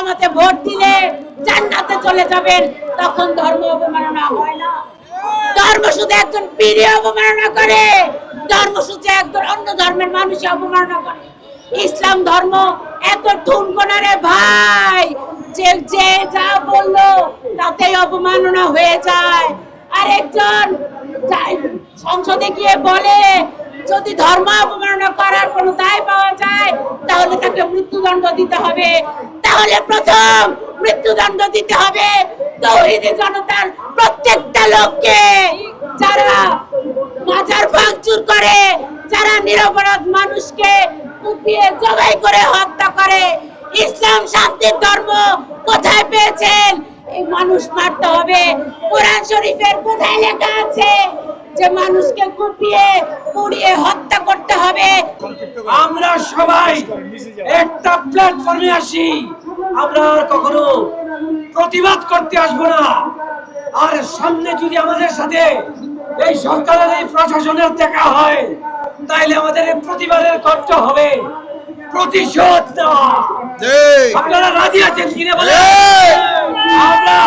আমাকে ভোট দিলে জান্নাতে চলে যাবেন, তখন ধর্ম অবমাননা হয় না। ধর্ম শুধু একজন পীরে অবমাননা করে, ধর্ম শুধু একজন অন্য ধর্মের মানুষ অবমাননা করে। ইসলাম ধর্ম এত ঠুনকো রে ভাই, যে যে যা বললো তাতেই অবমাননা হয়ে যায়। আরেকজন সংসদে গিয়ে বলে যদি ধর্ম অবমাননা করার কোনো দায় পাওয়া যায় তাহলে তাকে মৃত্যুদণ্ড দিতে হবে। তাহলে প্রথম মৃত্যুদণ্ড দিতে হবে তৌহিদি জনতার প্রত্যেকটা লোককে, যারা মাজার ভাঙচুর করে, যারা নিরপরাধ মানুষকে কুপিয়ে জবাই করে হত্যা করে। ইসলাম শান্তির ধর্ম কোথায় পেয়েছেন? এই মানুষ মারতে হবে। কোরআন শরীফের কোথায় লেখা আছে যে মানুষকে কুপিয়ে পুড়িয়ে হত্যা করতে হবে? আমরা সবাই একটা প্ল্যাটফর্মে আসি, আমরা আর কখনো প্রতিবাদ করতে আসবো না। আর সামনে যদি আমাদের সাথে এই সরকারের এই প্রশাসনের দেখা হয়, তাইলে আমাদের এই প্রতিবাদের করতে হবে প্রতিশোধ নেওয়া। আপনারা রাজি আছেন কিনা বলেন? আমরা